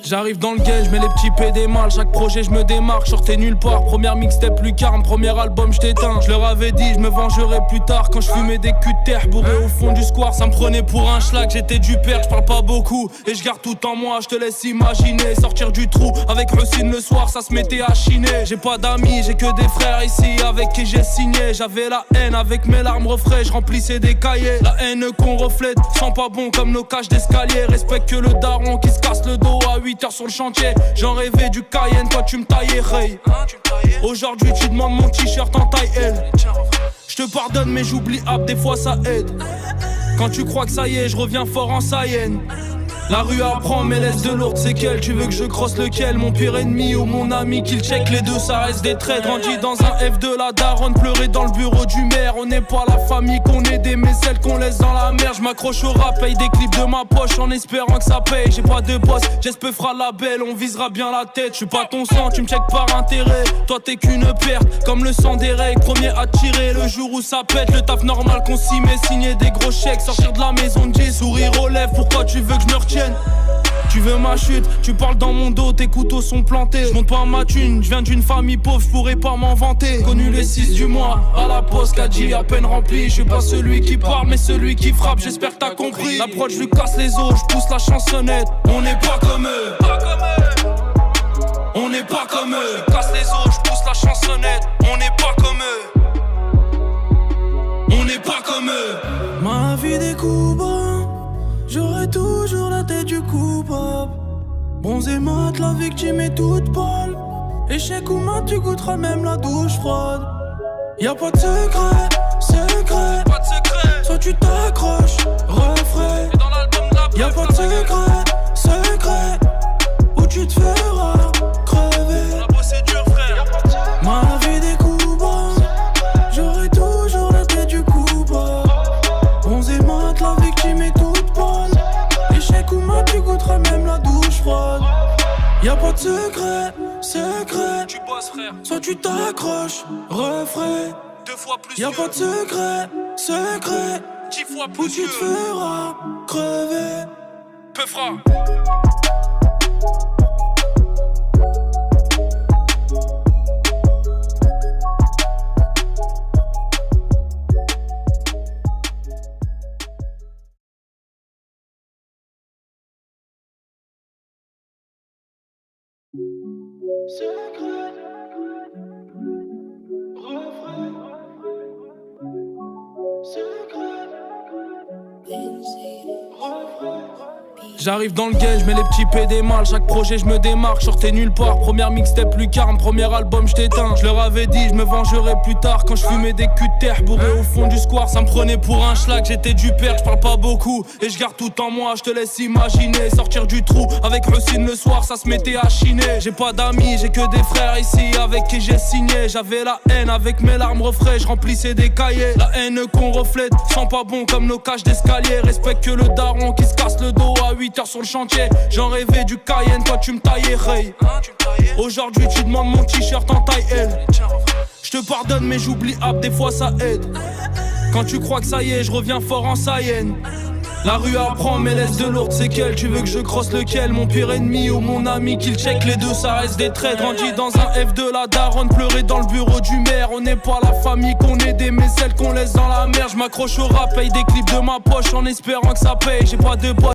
J'arrive dans le game, j'mets les petits PD mal. Chaque projet j'me démarque, sortais nulle part. Première mixtape lucarne, premier album j't'éteins. J'leur avais dit, j'me vengerai plus tard. Quand j'fumais des culs de terre bourrés au fond du square. Ça me prenait pour un schlag, j'étais du père, j'parle pas beaucoup. Et j'garde tout en moi, j'te laisse imaginer. Sortir du trou, avec Russine le soir, ça se mettait à chiner. J'ai pas d'amis, j'ai que des frères ici avec qui j'ai signé. J'avais la haine, avec mes larmes refrais, j'remplissais des cahiers. La haine qu'on reflète, sent pas bon comme nos cages d'escalier. Respecte que le daron qui se casse le dos à 8h sur le chantier. J'en rêvais du Cayenne, toi tu me taillais, hey. Aujourd'hui tu demandes mon t-shirt en taille L. J'te pardonne mais j'oublie des fois ça aide. Quand tu crois que ça y est, je reviens fort en Saïenne. La rue apprend mais laisse de lourdes séquelles. Tu veux que je crosse lequel? Mon pire ennemi ou mon ami qu'il check? Les deux ça reste des traits. Grandi dans un F de la daronne, pleurer dans le bureau du maire. On n'est pas la famille qu'on aide mais celle qu'on laisse dans la mer. Je m'accroche au rap, paye des clips de ma poche en espérant que ça paye. J'ai pas de boss, j'espère fera la belle, on visera bien la tête. J'suis pas ton sang, tu me check par intérêt. Toi t'es qu'une perte, comme le sang des règles. Premier à tirer le jour où ça pète. Le taf normal qu'on s'y met, signer des gros chèques. Sortir de la maison de 10, sourire aux lèvres. Pourquoi tu veux que je me retienne? Tu veux ma chute, tu parles dans mon dos, tes couteaux sont plantés. Je monte pas ma thune, je viens d'une famille pauvre, je pourrais pas m'en vanter. Connu les 6 du mois, à la poste, caddie à peine rempli. Je suis pas celui qui parle, mais celui qui frappe, j'espère que t'as compris. L'approche lui casse les os, je pousse la chansonnette. On n'est pas comme eux, on n'est pas comme eux. Je casse les os, je pousse la chansonnette. On n'est pas comme eux, on n'est pas comme eux. Ma vie des coups bas, j'aurai toujours la tête du coupable. Bons et mat, la victime est toute pâle. Échec ou mat, tu goûteras même la douche froide. Y'a pas de secret, secret. Pas de secret. Soit tu t'accroches, refrais. Y'a pas de secret, secret. Ou tu te feras crever. La bosse est dure, frère. Ma vie des coups bas, j'aurai toujours la tête du coupable. Bons et mat, la victime est toute pâle. Échec ou mat, tu goûteras même la douche froide. Y'a pas de secret, secret. Tu bosses, frère. Soit tu t'accroches, refrais. 2 fois plus. Y'a pas de secret, secret. 10 fois Ou plus. tu te feras crever. Peu fera. Secret, refrais. Secret, refrais. J'arrive dans le game, j'mets les petits PD mal. Chaque projet j'me démarque, sortais nulle part. Première mixtape lucarne, premier album j't'éteins. J'leur avais dit, j'me vengerai plus tard. Quand j'fumais des culs de terre bourrés au fond du square. Ça me prenait pour un schlag, j'étais du père, j'parle pas beaucoup. Et j'garde tout en moi, j'te laisse imaginer. Sortir du trou, avec Russine le soir, ça se mettait à chiner. J'ai pas d'amis, j'ai que des frères ici avec qui j'ai signé. J'avais la haine, avec mes larmes refrais, j'remplissais des cahiers. La haine qu'on reflète, sent pas bon comme nos cages d'escalier. Respecte que le daron qui se casse le dos à 8h sur le chantier. J'en rêvais du Cayenne, toi tu me taillais, hey. Aujourd'hui tu demandes mon t-shirt en taille L. J'te pardonne mais j'oublie des fois ça aide. Quand tu crois que ça y est, je reviens fort en Saïenne. La rue apprend mais laisse de lourdes séquelles. Tu veux que je crosse lequel? Mon pire ennemi ou mon ami qu'il check? Les deux ça reste des traits. Grandi dans un F de la daronne, pleurer dans le bureau du maire. On n'est pas la famille qu'on aide mais celle qu'on laisse dans la mer. Je m'accroche au rap, paye des clips de ma poche en espérant que ça paye. J'ai pas de boîte.